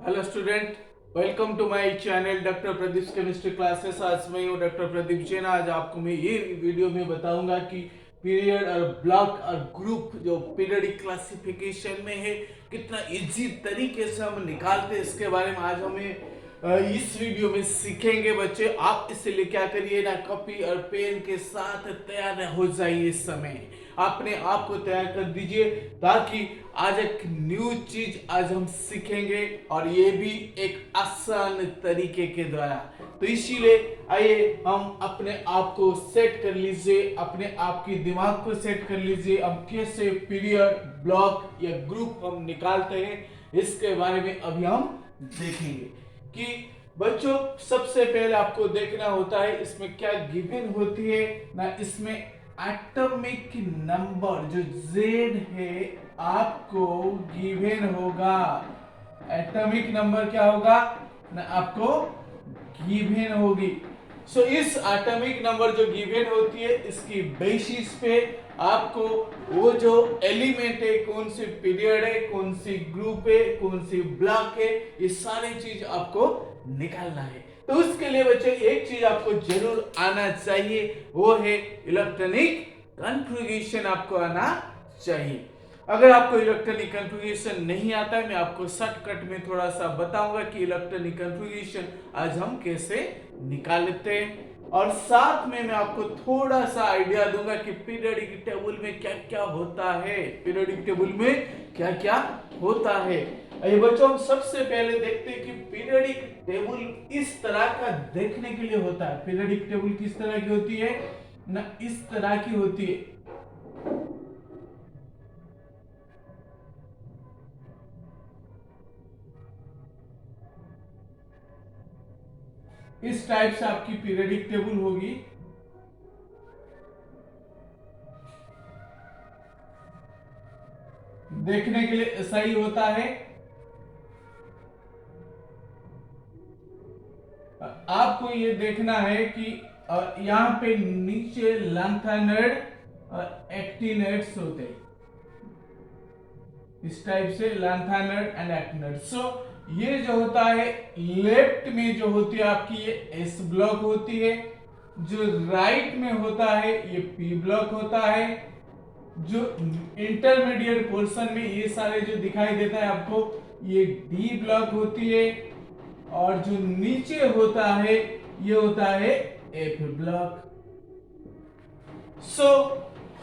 Hello student, welcome to my channel doctor Pradeep chemistry classes. आज मैं हूँ डॉक्टर प्रदीप जैन। आज आपको मैं ये वीडियो में बताऊंगा कि पीरियड और ब्लॉक और ग्रुप जो पीरियडिक क्लासिफिकेशन में है कितना इजी तरीके से हम निकालते हैं, इसके बारे में आज हमें इस वीडियो में सीखेंगे। बच्चे आप इसलिए क्या करिए ना, कॉपी और पेन के साथ तैयार हो जाइए। इस समय अपने आप को तैयार कर दीजिए ताकि आज एक न्यू चीज आज हम सीखेंगे और ये भी एक आसान तरीके के द्वारा। तो इसीलिए आइए हम अपने आप को सेट कर लीजिए, अपने आप की दिमाग को सेट कर लीजिए। हम कैसे पीरियड, ब्लॉक या ग्रुप हम निकालते हैं इसके बारे में अभी हम देखेंगे। कि बच्चों सबसे पहले आपको देखना होता है इसमें क्या गिवन होती है ना, इसमें एटॉमिक नंबर जो Z है आपको गिवन होगा। एटॉमिक नंबर क्या होगा ना, आपको गिवन होगी। सो इस एटॉमिक नंबर जो गिवन होती है इसकी बेसिस पे आपको वो जो एलिमेंट है, कौन सी पीरियड है, कौन सी ग्रुप है, कौन सी ब्लॉक है, ये सारी चीज आपको निकालना है। तो उसके लिए बच्चों एक चीज आपको जरूर आना चाहिए, वो है इलेक्ट्रॉनिक कन्फिग्रेशन आपको आना चाहिए। अगर आपको इलेक्ट्रॉनिक कन्फिग्रेशन नहीं आता है, मैं आपको शॉर्टकट में थोड़ा सा बताऊंगा कि इलेक्ट्रॉनिक कन्फिग्रेशन आज हम कैसे निकालते हैं, और साथ में मैं आपको थोड़ा सा आइडिया दूंगा कि पीरियोडिक टेबल में क्या क्या होता है। पीरियोडिक टेबल में क्या क्या होता है ये बच्चों हम सबसे पहले देखते हैं कि पीरियोडिक टेबल इस तरह का देखने के लिए होता है। पीरियोडिक टेबल किस तरह की होती है ना, इस तरह की होती है। इस टाइप से आपकी पीरियोडिक टेबल होगी। देखने के लिए ऐसा ही होता है। आपको ये देखना है कि यहाँ पे नीचे लैंथेनाइड और एक्टिनाइड्स होते हैं, इस टाइप से लैंथेनाइड एंड एक्टिनाइड। सो ये जो होता है लेफ्ट में जो होती है आपकी ये एस ब्लॉक होती है, जो राइट में होता है ये पी ब्लॉक होता है, जो इंटरमीडिएट पोर्शन में ये सारे जो दिखाई देता है आपको ये डी ब्लॉक होती है, और जो नीचे होता है ये होता है एफ ब्लॉक। सो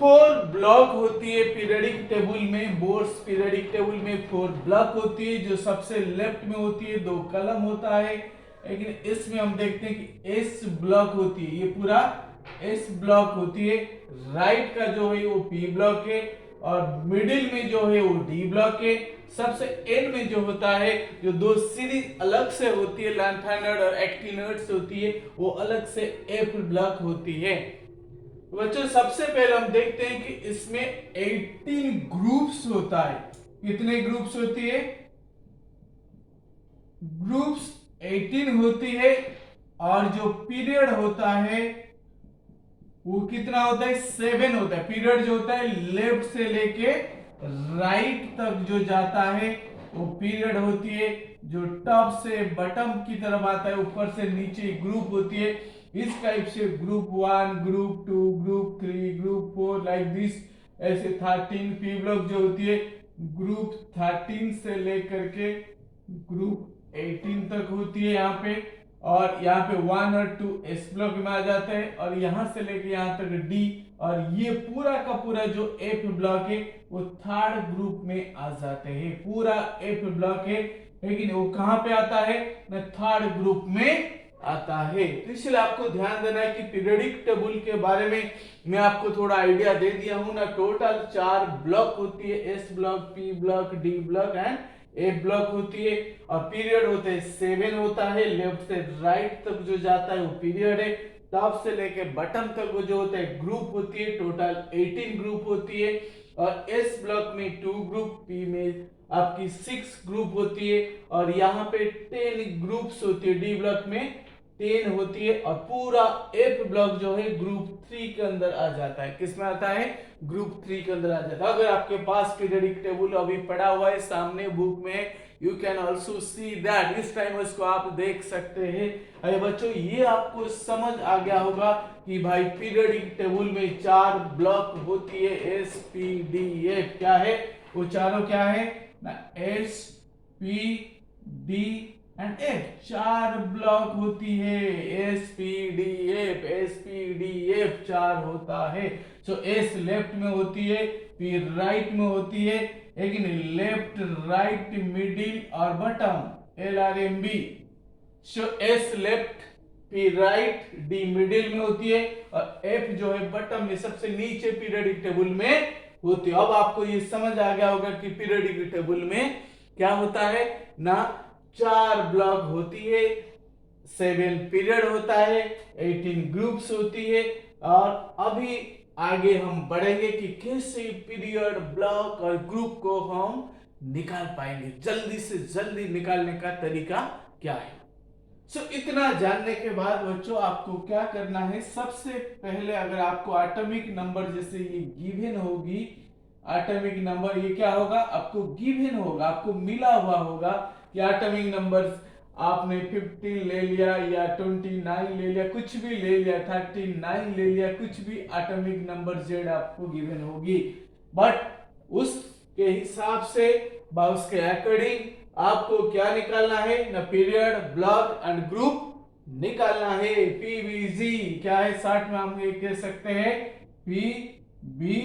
4 ब्लॉक होती है पीरियोडिक टेबल में। बोर्स पीरियोडिक टेबल में 4 ब्लॉक होती है। जो सबसे लेफ्ट में होती है 2 कलम होता है, लेकिन इसमें हम देखते हैं कि एस ब्लॉक होती है, ये पूरा एस ब्लॉक होती है। राइट का जो है वो पी ब्लॉक है, और मिडिल में जो है वो डी ब्लॉक है। सबसे एंड में जो होता है, जो 2 सीरीज अलग से होती है, लैंथेनाइड और एक्टिनाइड से होती है, वो अलग से एफ ब्लॉक होती है। बच्चों सबसे पहले हम देखते हैं कि इसमें 18 ग्रुप्स होता है। कितने ग्रुप्स होती है? ग्रुप्स 18 होती है। और जो पीरियड होता है वो कितना होता है? 7 होता है। पीरियड जो होता है लेफ्ट से लेके राइट तक जो जाता है वो पीरियड होती है। जो टॉप से बटम की तरफ आता है, ऊपर से नीचे ग्रुप होती है। इस टाइप से group 1, group 2, group 3, group 4, like this. ऐसे 13 पी ब्लॉक जो होती है, ग्रुप 13 से लेकर के ग्रुप 18 तक होती है यहाँ पे। और यहाँ पे 1 और 2 एस ब्लॉक में आ जाते हैं, और यहाँ से लेके यहाँ तक डी, और ये पूरा का पूरा जो एफ ब्लॉक है वो थर्ड ग्रुप में आ जाते हैं। पूरा एफ ब्लॉक है, लेकिन वो कहाँ पे आता है ना, थर्ड ग्रुप में आता है। तो इसलिए आपको ध्यान देना है कि पीरियोडिक टेबल के बारे में मैं आपको थोड़ा आइडिया दे दिया हूं ना। टोटल 4 ब्लॉक होती है, S block, P block, D block and A block होती है। और पीरियड होते हैं 7 होता है। लेफ्ट से राइट तक जो जाता है वो पीरियड है। टॉप से लेके बटन तक वो जो होता है ग्रुप होती है। टोटल 18 ग्रुप होती है। और एस ब्लॉक में 2 ग्रुप, पी में आपकी 6 ग्रुप होती है, और यहाँ पे 10 ग्रुप्स होती है। डी ब्लॉक में 10 होती है और पूरा एफ ब्लॉक जो है ग्रुप 3 के अंदर आ जाता है। किस में आता है? ग्रुप 3 के अंदर आ जाता है। अगर आपके पास पीरियडिक टेबल अभी पड़ा हुआ है सामने बुक में, you can also see that, इस टाइम उसको आप देख सकते हैं। अरे बच्चों, ये आपको समझ आ गया होगा कि भाई पीरियडिक टेबल में 4 ब्लॉक होती है, एस पी डी एफ। क्या है वो चारों? क्या है ना, S P D and F, 4 block होती है। S P D F, S P D F 4 होता है। सो एस लेफ्ट में होती है, पी राइट में होती है, लेकिन लेफ्ट, राइट, मिडिल और bottom, L R M B. So s left, p right, d middle में होती है और एफ जो है बटम में सबसे नीचे पीरियडिक टेबल में होती है। अब आपको ये समझ आ गया होगा कि पीरियडिक टेबल में क्या होता है ना, 4 ब्लॉक होती है, 7 पीरियड होता है, 18 ग्रुप्स होती है। और अभी आगे हम बढ़ेंगे कि कैसे पीरियड, ब्लॉक और ग्रुप को हम निकाल पाएंगे, जल्दी से जल्दी निकालने का तरीका क्या है। इतना जानने के बाद बच्चों आपको क्या करना है, सबसे पहले अगर आपको एटॉमिक नंबर जैसे ये गिवन होगी, एटॉमिक नंबर ये क्या होगा, आपको गिवन होगा, आपको मिला हुआ होगा कि एटॉमिक नंबर्स आपने 15 ले लिया या 29 ले लिया, कुछ भी ले लिया, 39 ले लिया, कुछ भी एटॉमिक नंबर जेड आपको गिवन होगी। बट उसके हिसाब से उसके अकॉर्डिंग आपको क्या निकालना है ना, पीरियड, ब्लॉक एंड ग्रुप निकालना है। पीवीजी क्या है, शॉर्ट में हम ये कह सकते हैं पीवीजी,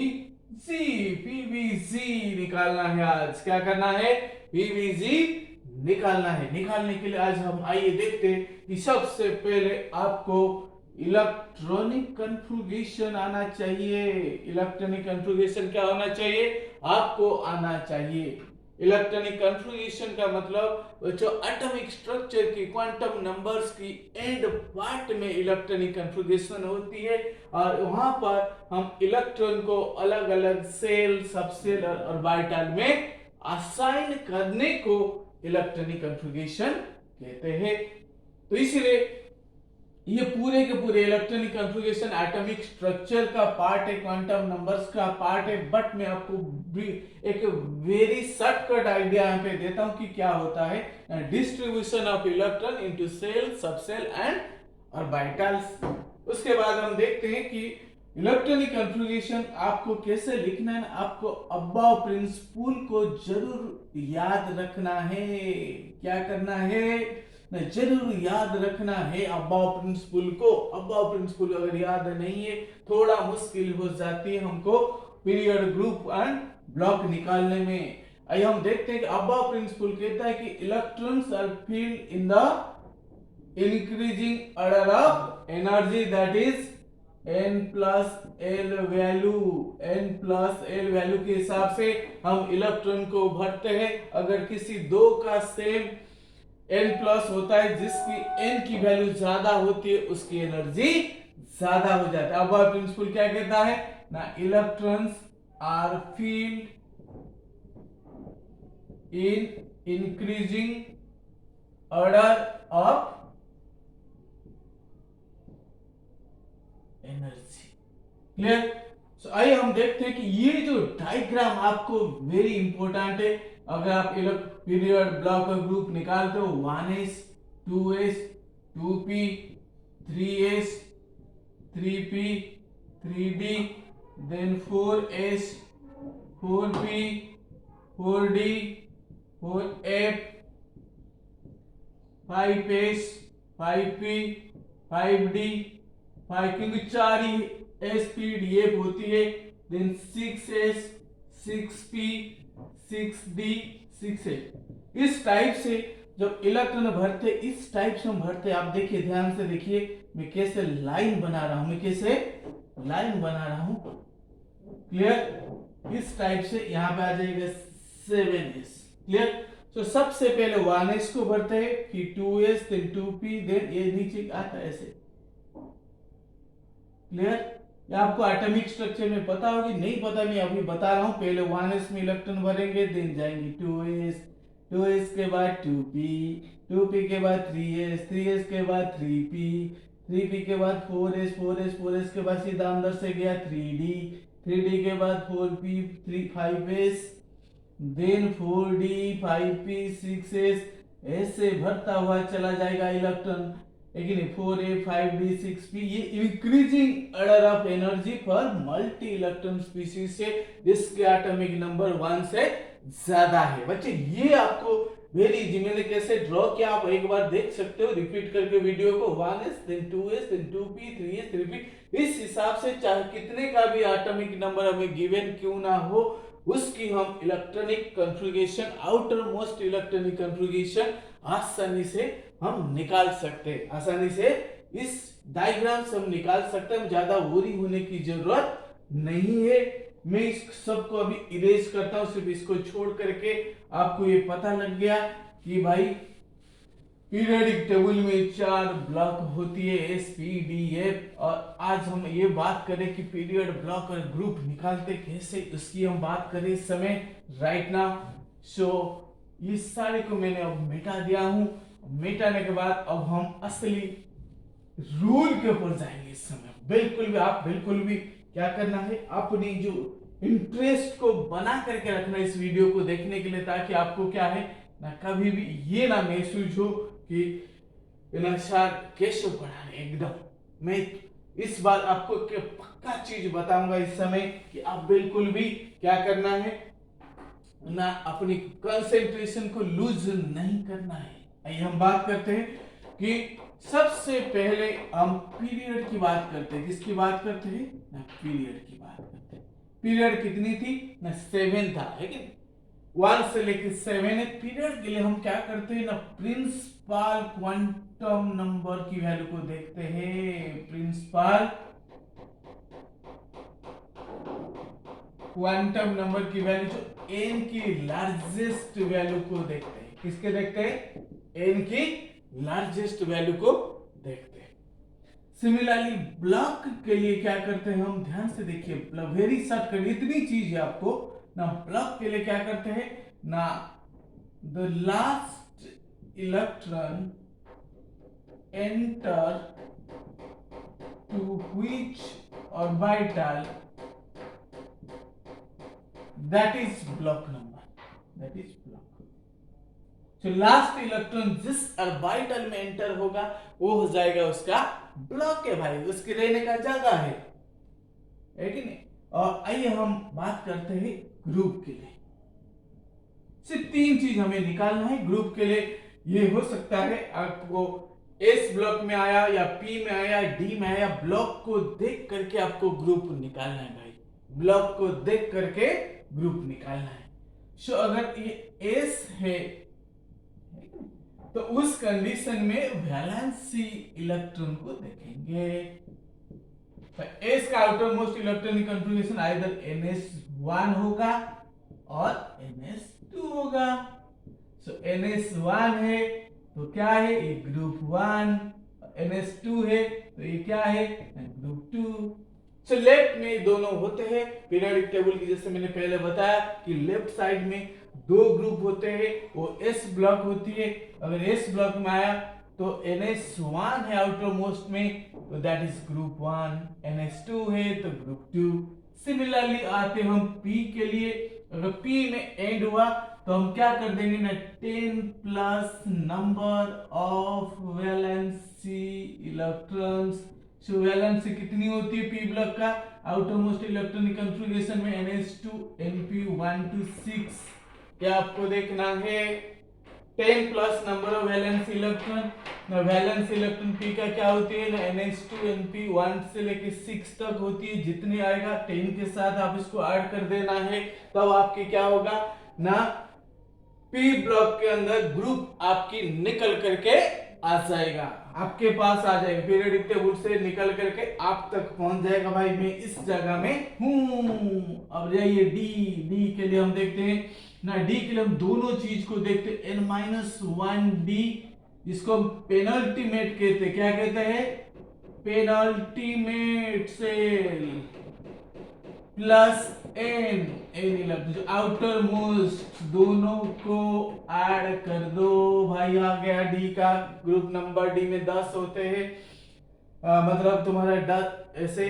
पीवीजी निकालना है। आज क्या करना है, पीवीजी निकालना है। निकालने के लिए आज हम आइए देखते हैं कि सबसे पहले आपको इलेक्ट्रॉनिक कन्फिगरेशन आना चाहिए। इलेक्ट्रॉनिक कन्फिगरेशन क्या होना चाहिए, आपको आना चाहिए। इलेक्ट्रॉनिक कन्फिगरेशन का मतलब जो एटॉमिक स्ट्रक्चर की, क्वांटम नंबर्स की एंड पार्ट में इलेक्ट्रॉनिक कन्फिगरेशन होती है और वहां पर हम इलेक्ट्रॉन को अलग अलग सेल, सबसेल और ऑर्बिटल में असाइन करने को इलेक्ट्रॉनिक कन्फिगरेशन कहते हैं। तो इसलिए ये पूरे के पूरे इलेक्ट्रॉनिक कन्फिगरेशन एटॉमिक स्ट्रक्चर का पार्ट है, क्वांटम नंबर्स का पार्ट है। बट मैं आपको एक वेरी शॉर्टकट आइडिया यहाँ पे देता हूं कि क्या होता है, distribution of electron into shell, subshell and orbitals. उसके बाद हम देखते हैं कि इलेक्ट्रॉनिक कन्फिगरेशन आपको कैसे लिखना है। आपको अबव प्रिंसिपल को जरूर याद रखना है। क्या करना है, जरूर याद रखना है अबव प्रिंसिपल को। अबव प्रिंसिपल अगर याद नहीं है थोड़ा मुश्किल हो जाती है हमको पीरियड, ग्रुप एंड ब्लॉक निकालने में। आइए हम देखते हैं कि अबव प्रिंसिपल कहता है कि electrons are filled in the increasing order of energy, that is n plus l value. n plus l value के हिसाब से हम इलेक्ट्रॉन को भरते हैं। अगर किसी दो का सेम n प्लस होता है, जिसकी n की वैल्यू ज्यादा होती है उसकी एनर्जी ज्यादा हो जाता है। अब प्रिंसिपल क्या कहता है ना, electrons are filled in increasing order of energy. Clear? So आइए हम देखते हैं कि ये जो डायग्राम आपको वेरी इंपॉर्टेंट है। अगर आप पीरियड, ब्लॉक और ग्रुप निकालते हो, 1s, 2s, 2p, 3s, 3p, 3d, then 4s, 4p, 4d, 4f, 5s, 5p, 5d, 5, क्योंकि 4 ही एसपीडीएफ होती है। Then 6s, 6p, 6d, 6h। इस टाइप से जब इलेक्ट्रॉन भरते, इस टाइप से हम भरते। आप देखिए, ध्यान से देखिए, मैं कैसे लाइन बना रहा हूं, मैं कैसे लाइन बना रहा हूं। क्लियर? इस टाइप से यहां पे आ जाएगा 7s। क्लियर? तो सबसे पहले 1s को भरते हैं, फिर 2s, देन 2p, देन ये नीचे आता है ऐसे। क्लियर? ये आपको एटॉमिक स्ट्रक्चर में पता होगी, नहीं पता मैं अभी बता रहा हूं। पहले 1s में इलेक्ट्रॉन भरेंगे, देन जाएंगे 2s, 2s के बाद 2p, 2p के बाद 3s, 3s के बाद 3p, 3p के बाद 4s, 4s, 4s के बाद सीधा अंदर से गया 3d, 3d के बाद 4p, 5s, then 4d, 5p, 6s, ऐसे भरता हुआ चला जाएगा इलेक्ट्रॉन, लेकिन 4a, 5d, 6p, ये increasing order of energy for multi electron species से जिसके एटॉमिक नंबर 1 से ज्यादा है। बच्चे ये आपको वेरी इजी, मैंने कैसे ड्रॉ किया आप एक बार देख सकते हो रिपीट करके वीडियो को, 1s, then 2s, then 2p, 3s, 3p, इस हिसाब से चाहे कितने का भी एटॉमिक नंबर हमें गिवन क्यों ना हो, उसकी हम electronic configuration, outer most electronic configuration आसानी से हम निकाल सकते हैं, आसानी से इस डायग्राम से हम निकाल सकते हैं, ज्यादा वरी होने की जरूरत नहीं है। मैं इस सबको अभी इरेज करता हूं, सिर्फ इसको छोड़ करके आपको ये पता लग गया कि भाई पीरियोडिक टेबल में 4 ब्लॉक होती है, एस, पी, डी, एफ, और आज हम ये बात करें कि पीरियड, ब्लॉक और ग्रुप निकालते कैसे, उसकी हम बात करें इस समय राइट नाउ। सो ये सारे को मैंने अब मिटा दिया हूं, मिटाने के बाद अब हम असली रूल के ऊपर जाएंगे इस समय। बिल्कुल भी क्या करना है, अपनी जो इंटरेस्ट को बना करके रखना इस वीडियो को देखने के लिए, ताकि आपको क्या है ना कभी भी ये ना महसूस हो कि नक्शा कैसे पढ़ा है। एकदम मैं इस बार आपको पक्का चीज बताऊंगा इस समय कि आप बिल्कुल भी क्या करना है ना, अपनी कंसंट्रेशन को लूज नहीं करना है। आइए हम बात करते हैं कि सबसे पहले हम पीरियड की बात करते हैं। किसकी बात करते हैं ना, पीरियड की बात करते हैं। पीरियड कितनी थी ना, 7 था, है कि 1 से लेकर 7 पीरियड के लिए हम क्या करते हैं ना, प्रिंसिपल क्वांटम नंबर की वैल्यू को देखते हैं। प्रिंसिपल क्वांटम नंबर की वैल्यू जो n की लार्जेस्ट वैल्यू को देखते हैं। किसके देखते हैं, n की लार्जेस्ट वैल्यू को देखते हैं। सिमिलरली ब्लॉक के लिए क्या करते हैं हम, ध्यान से देखिए, वेरी शॉर्टकट इतनी चीज है आपको ना। ब्लॉक के लिए क्या करते हैं ना, the last electron enter to which orbital, that is block number, that is block। तो लास्ट इलेक्ट्रॉन जिस ऑर्बिटल में एंटर होगा वो हो जाएगा उसका ब्लॉक है भाई, उसके रहने का जगह है कि नहीं। और आइए हम बात करते हैं ग्रुप के लिए। सिर्फ 3 चीज हमें निकालना है ग्रुप के लिए। ये हो सकता है आपको एस ब्लॉक में आया या पी में आया, डी में आया, ब्लॉक को देख करके आपको ग्रुप निकालना है भाई, ब्लॉक को देख करके ग्रुप निकालना है। सो अगर ये एस है तो उस कंडीशन में वैलेंसी इलेक्ट्रॉन को देखेंगे। तो एस का outer most electronic configuration either ns1 होगा और ns2 होगा। सो ns1 है तो क्या है, ये ग्रुप 1, ns2 है तो ये क्या है, ग्रुप 2। सो लेफ्ट में दोनों होते हैं पीरियोडिक टेबल की, जैसे मैंने पहले बताया कि लेफ्ट साइड में 2 ग्रुप होते हैं, वो एस ब्लॉक होती है। अगर एस ब्लॉक में आया तो ns1 है आउटर मोस्ट में तो दैट इज ग्रुप 1, ns2 है तो ग्रुप 2। सिमिलरली आते हम p के लिए, अगर p में एंड हुआ तो हम क्या कर देंगे ना, 10 plus number of valency electrons. So valency कितनी होती है p ब्लॉक का, आउटर मोस्ट इलेक्ट्रॉनिक कॉन्फ़िगरेशन में ns2 np1 to 6, क्या आपको देखना है 10 plus number of valence electron. ना वैलेंस इलेक्ट्रॉन p का क्या होती है ना, ns2 np1 से लेके 6 तक होती है। जितने आएगा 10 के साथ आप इसको ऐड कर देना है, तब आपके क्या होगा ना, p ब्लॉक के अंदर ग्रुप आपकी निकल करके आ जाएगा, आपके पास आ जाएगा, पीरियोडिक टेबल से निकल करके आप तक पहुंच जाएगा। भाई मैं इस जगह में हूं। अब जाइए डी के लिए हम देखते हैं ना, डी के लिए हम दोनों चीज को देखते हैं, n-1d, इसको हम पेनल्टीमेट कहते हैं। क्या कहते हैं, penultimate shell. Plus n n electron जो आउटर मोस्ट दोनों को ऐड कर दो भाई। आ गया डी का ग्रुप नंबर। डी में 10 होते हैं, मतलब तुम्हारा 10 ऐसे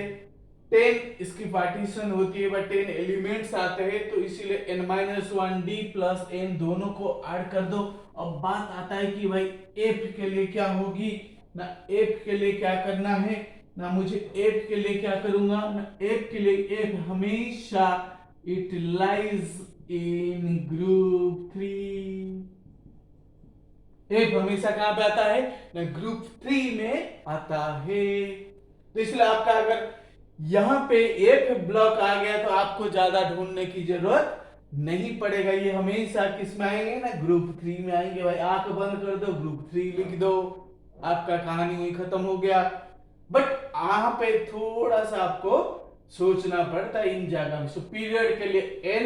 10 इसकी पार्टीशन होती है, बट 10 एलिमेंट्स आते हैं, तो इसीलिए n-1 डी प्लस एन दोनों को ऐड कर दो। अब बात आता है कि भाई एफ के लिए क्या होगी ना, एफ के लिए क्या करना है ना, मुझे एफ के लिए क्या करूंगा ना, एफ के लिए एफ हमेशा it lies in group 3। F हमेशा कहां पे आता है ना, ग्रुप 3 में आता है। तो इसलिए आपका अगर यहां पे एफ ब्लॉक आ गया तो आपको ज्यादा ढूंढने की जरूरत नहीं पड़ेगा, ये हमेशा किस में आएंगे ना, ग्रुप 3 में आएंगे भाई। आंख बंद कर दो, ग्रुप 3 लिख दो, आपका कहानी वही खत्म हो गया। बट यहां पे थोड़ा सा आपको सोचना पड़ता है इन जगह में। सो पीरियड के लिए n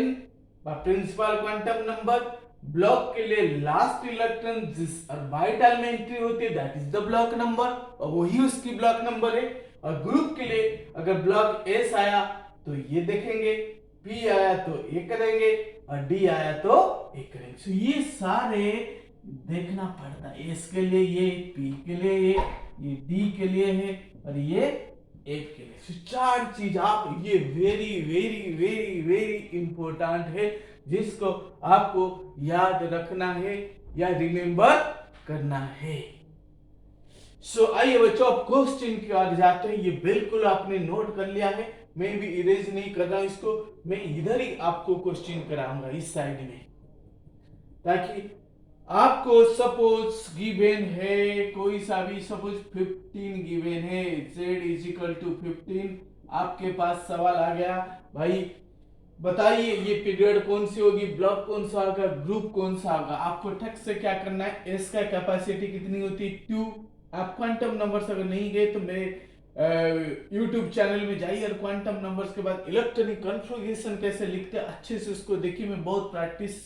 principal quantum number, block के लिए लास्ट इलेक्ट्रॉन जिस ऑर्बिटल में एंट्री होती है that is the block number, और वही उसकी ब्लॉक नंबर है। और ग्रुप के लिए अगर ब्लॉक एस आया तो ये देखेंगे, पी आया तो ये करेंगे, और डी आया तो ये करेंगे। सो ये सारे देखना पड़ता है, एस के लिए ये, पी के लिए ये डी के लिए है, और ये एफ के लिए। सो चार चीज आप, ये very very very very important है, जिसको आपको याद रखना है या रिमेंबर करना है। सो आइए बच्चों, अब क्वेश्चन की ओर जाते हैं। ये बिल्कुल आपने नोट कर लिया है, मैं भी इरेज नहीं कर रहा हूं इसको, मैं इधर ही आपको क्वेश्चन कराऊंगा इस साइड में, ताकि आपको सपोज गिवन है कोई सा भी, सपोज 15 गिवन है, z इज इक्वल टू 15। आपके पास सवाल आ गया भाई बताइए ये पीरियड कौन सी होगी, ब्लॉक कौन सा होगा, ग्रुप कौन सा होगा। आपको ठक से क्या करना है, एस का कैपेसिटी कितनी होती है 2। आप क्वांटम नंबर्स अगर नहीं गए तो मेरे YouTube चैनल में जाइए, और क्वांटम नंबर्स के बाद इलेक्ट्रॉनिक कॉन्फ़िगरेशन कैसे लिखते हैं अच्छे से उसको देखिए, मैं बहुत प्रैक्टिस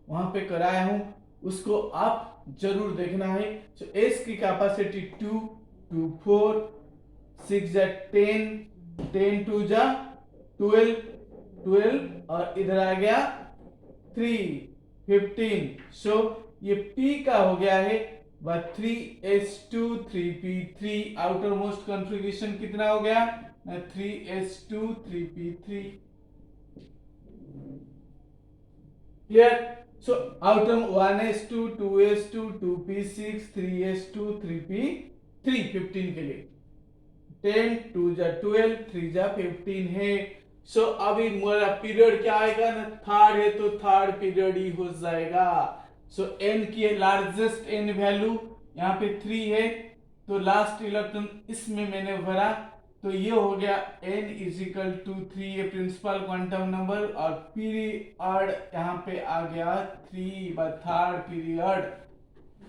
वहां पे कराया हूं, उसको आप जरूर देखना है। सो एस की कैपेसिटी 2 2 4 6 जा 10 10 2 जा 12 12, और इधर आ गया 3 15। सो ये P का हो गया है 3s2 3p3। Outer most configuration कितना हो गया 3s2 3p3। Clear. So outer 1s2 2s2 2p6 3s2 3p3 15 के लिए 10 2 जा 12 3 जा 15 है। सो अभी मेरा पीरियड क्या आएगा ना, थर्ड है तो थर्ड पीरियड ही हो जाएगा। सो n की लार्जेस्ट n वैल्यू यहाँ पे 3 है, तो लास्ट इलेक्ट्रॉन इसमें मैंने भरा, तो ये हो गया n इज इक्वल टू 3, ये प्रिंसिपल क्वांटम नंबर, और पीरियड यहाँ पे आ गया 3 बाय थर्ड पीरियड।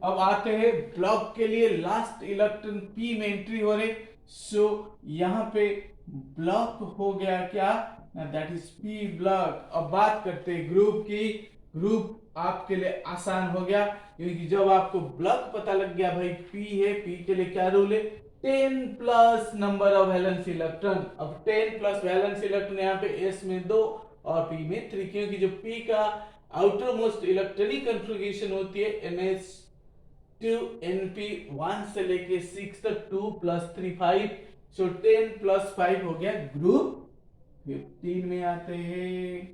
अब आते हैं ब्लॉक के लिए, लास्ट इलेक्ट्रॉन p में एंट्री हो रहे, सो यहाँ पे ब्लॉक हो गया क्या, दैट इज p ब्लॉक। अब बात करते हैं ग्रुप की। ग्रुप आपके लिए आसान हो गया, क्योंकि जब आपको ब्लॉक पता लग गया भाई p है, p के लिए क्या रूल है 10 plus number of valence electron. अब 10 प्लस वैलेंस इलेक्ट्रॉन यहाँ पे s में 2 और p में 3, क्योंकि जो p का आउटर मोस्ट इलेक्ट्रॉनिक कॉन्फ़िगरेशन होती है ns2 np1 से लेके 6 तक 2 प्लस 3 5। सो 10 प्लस 5 हो गया ग्रुप 15 में आते हैं।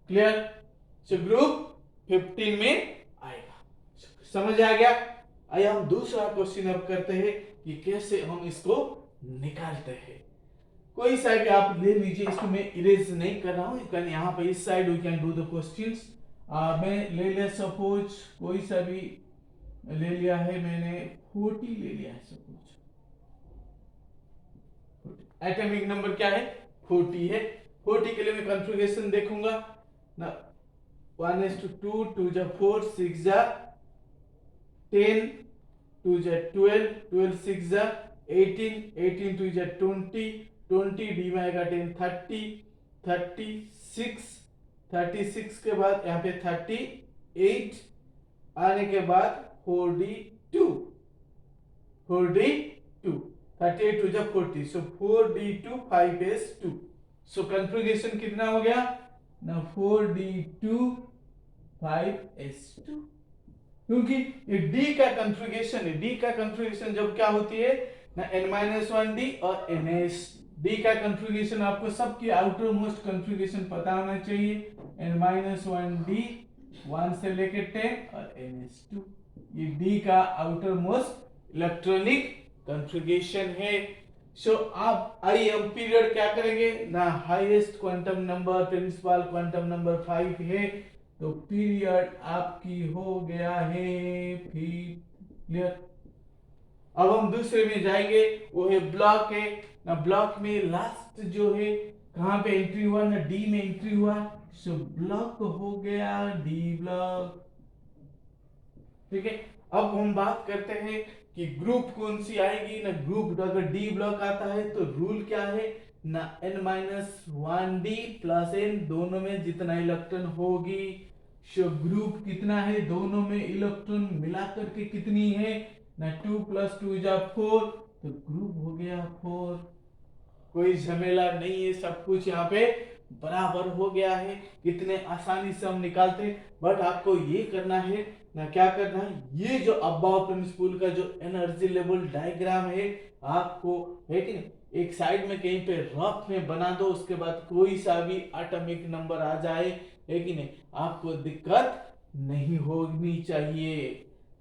क्लियर। सो ग्रुप 15 में आएगा, समझ आ गया। आइए हम दूसरा क्वेश्चन अब करते हैं कि कैसे हम इसको निकालते हैं। कोई सा भी आप ले लीजिए, इसको मैं इरेज नहीं कर रहा हूं, लेकिन यहाँ पे इस side we can do the questions. मैं ले लिया सपोज कोई सा भी ले लिया है मैंने, 40 ले लिया है सपोज, एटॉमिक नंबर क्या है 40 है। 40 के लिए मैं कॉन्फ़िगरेशन देखूंगा ना, 1:2 2 जा 4 6 जा 10 2 जा 12 12 6 जा 18 18 2 जा 20 20 डी में आएगा 10 30 36 36 के बाद यहाँ पे 38 आने के बाद 42 38 2 जा 40। सो 4d2 5s2, सो कॉन्फ़िगरेशन कितना हो गया ना 4d2 5s2, क्योंकि ये d का कॉन्फ़िगरेशन है। d का कॉन्फ़िगरेशन जब क्या होती है ना n-1d और ns। d का कॉन्फ़िगरेशन आपको सबकी आउटर मोस्ट कॉन्फ़िगरेशन पता होना चाहिए, n-1d 1 से लेके 10 और ns2, ये d का आउटर मोस्ट इलेक्ट्रॉनिक कॉन्फ़िगरेशन है। सो आप आइए हम पीरियड क्या करेंगे ना, highest quantum number principal quantum number 5 है, तो पीरियड आपकी हो गया है क्लियर। अब हम दूसरे में जाएंगे, वो है ब्लॉक है ना। ब्लॉक में लास्ट जो है कहां पे एंट्री हुआ ना, डी में एंट्री हुआ, सो ब्लॉक हो गया डी ब्लॉक। ठीक है, अब हम बात करते हैं कि ग्रुप कौन सी आएगी ना। ग्रुप अगर डी ब्लॉक आता है तो रूल क्या है ना, n-1d प्लस n दोनों में जितना इलेक्ट्रॉन होगी, सो ग्रुप कितना है दोनों में इलेक्ट्रॉन मिलाकर के कितनी है ना, 2 + 2 = 4, तो ग्रुप हो गया 4। कोई झमेला नहीं है, सब कुछ यहाँ पे बराबर हो गया है। कितने आसानी से हम निकालते हैं, बट आपको ये करना है ना, क्या करना है, ये जो अबाव प्रिंसिपल का जो एनर्जी लेवल डायग्राम है आपको है कि नहीं, एक साइड में कहीं पे रफ में बना दो, उसके बाद कोई सा भी एटॉमिक नंबर आ जाए है कि नहीं, आपको दिक्कत नहीं होनी चाहिए।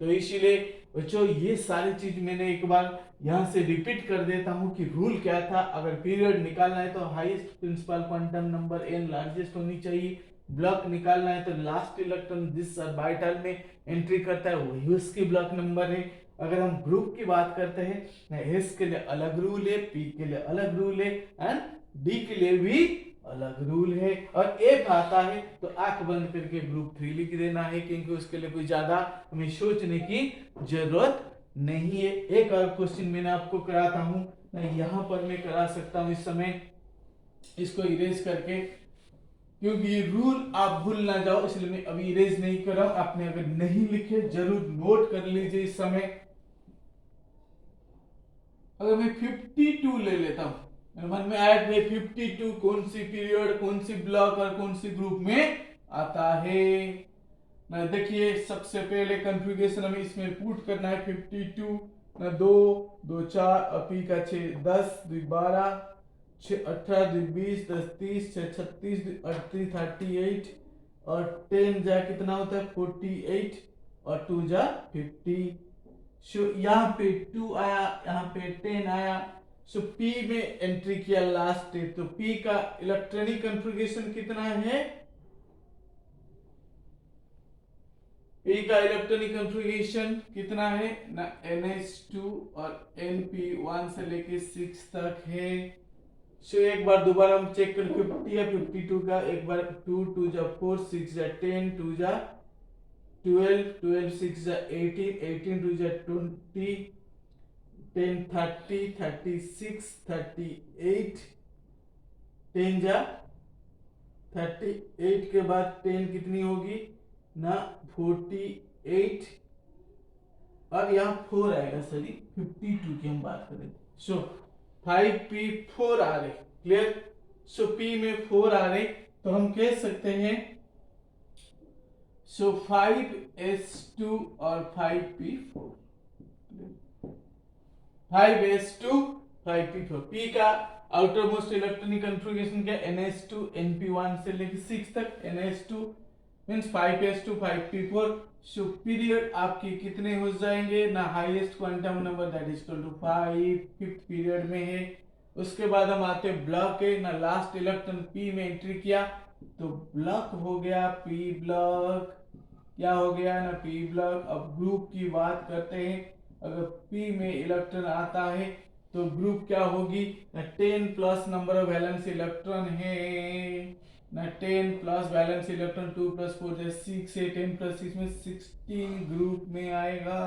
तो इसीलिए बच्चों ये सारी चीज मैंने एक बार यहाँ से रिपीट कर देता हूँ कि रूल क्या था। अगर पीरियड निकालना है तो highest principal quantum number n largest होनी चाहिए। ब्लॉक निकालना है तो लास्ट इलेक्ट्रॉन जिस ऑर्बिटल में एंट्री करता है वही उसकी ब्लॉक नंबर है। अगर हम ग्रुप की बात करते हैं, एस के लिए अलग रूल है, पी के लिए अलग रूल है एंड डी के लिए भी अलग रूल है। और एफ आता है तो आंख बंद करके ग्रुप 3 लिख देना है, क्योंकि उसके लिए कोई ज्यादा हमें सोचने की जरूरत नहीं है। एक और क्वेश्चन मैंने आपको कराता हूं ना, यहां पर मैं करा सकता हूं इस समय, इसको इरेज करके, क्योंकि ये रूल आप भूल ना जाओ इसलिए मैं अभी इरेज नहीं कर रहा हूं। आपने अगर नहीं लिखे जरूर नोट कर लीजिए इस समय। अगर मैं 52 ले लेता हूं, मन में आया कि 52 कौन सी पीरियड, कौन सी ब्लॉक और कौन सी ग्रुप में आता है ना। देखिए सबसे पहले कॉन्फ़िगरेशन हमें इसमें पुट करना है 52 ना, 2 2 4 और पी का 6 10 2 12 6 18 2 20 10 30 6 36 2 38 38 और 10 जा कितना होता है 48 और 2 जा 50। सो यहाँ पे 2 आया, यहाँ पे 10 आया। सो पी में एंट्री किया लास्ट है, तो पी का इलेक्ट्रॉनिक कॉन्फ़िगरेशन कितना है, पी का इलेक्ट्रॉनिक कॉन्फ़िगरेशन कितना है ना, NH2 और NP1 से लेके 6 तक है। सो एक बार दोबारा हम चेक कर 50 या 52 का, एक बार 2 2 जा 4 6 जा 10 2 जा 12 12 6 जा 18 18 2 जा 20 10 30 36 38 10 जा 38 के बाद 10 कितनी होगी ना 48 और यहाँ 4 आएगा, सॉरी 52 की हम बात करें। सो 5p4 आ रहे, क्लियर। सो p में 4 आ रहे तो हम कह सकते हैं सो 5s2 और 5p4, 5s2 5p4। p का आउटर मोस्ट इलेक्ट्रॉनिक कॉन्फ़िगरेशन क्या, NH2 NP1 से लेकर 6 तक, NH2 means 5s2 5p4। So period आपके कितने हो जाएंगे ना, highest quantum number that is equal to 5, fifth period में है। उसके बाद हम आते हैं ब्लॉक है ना, लास्ट इलेक्ट्रॉन p में एंट्री किया तो ब्लॉक हो गया p ब्लॉक, क्या हो गया ना p ब्लॉक। अब ग्रुप की बात करते हैं, अगर p में इलेक्ट्रॉन आता है तो ग्रुप क्या होगी ना, 10 plus number of valence electron है ना, 10 प्लस वैलेंस इलेक्ट्रॉन 2 + 4 = 6 है, 10 + 6 में 16 ग्रुप में आएगा।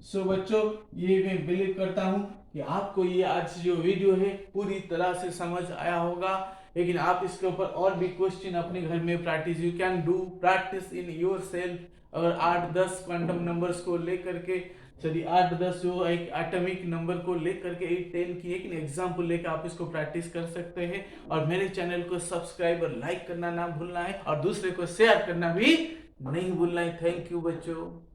सो बच्चों ये मैं बिलीव करता हूं कि आपको ये आज जो वीडियो है पूरी तरह से समझ आया होगा। लेकिन आप इसके ऊपर और भी क्वेश्चन अपने घर में practice, you can do practice in your self. अगर 8-10 क्वांटम नंबर्स को लेकर के सॉरी 8-10 जो एक एटॉमिक नंबर को लेकर के 8-10 की एक एग्जाम्पल लेकर आप इसको प्रैक्टिस कर सकते हैं। और मेरे चैनल को सब्सक्राइब और लाइक करना ना भूलना है और दूसरे को शेयर करना भी नहीं भूलना है। थैंक यू बच्चों।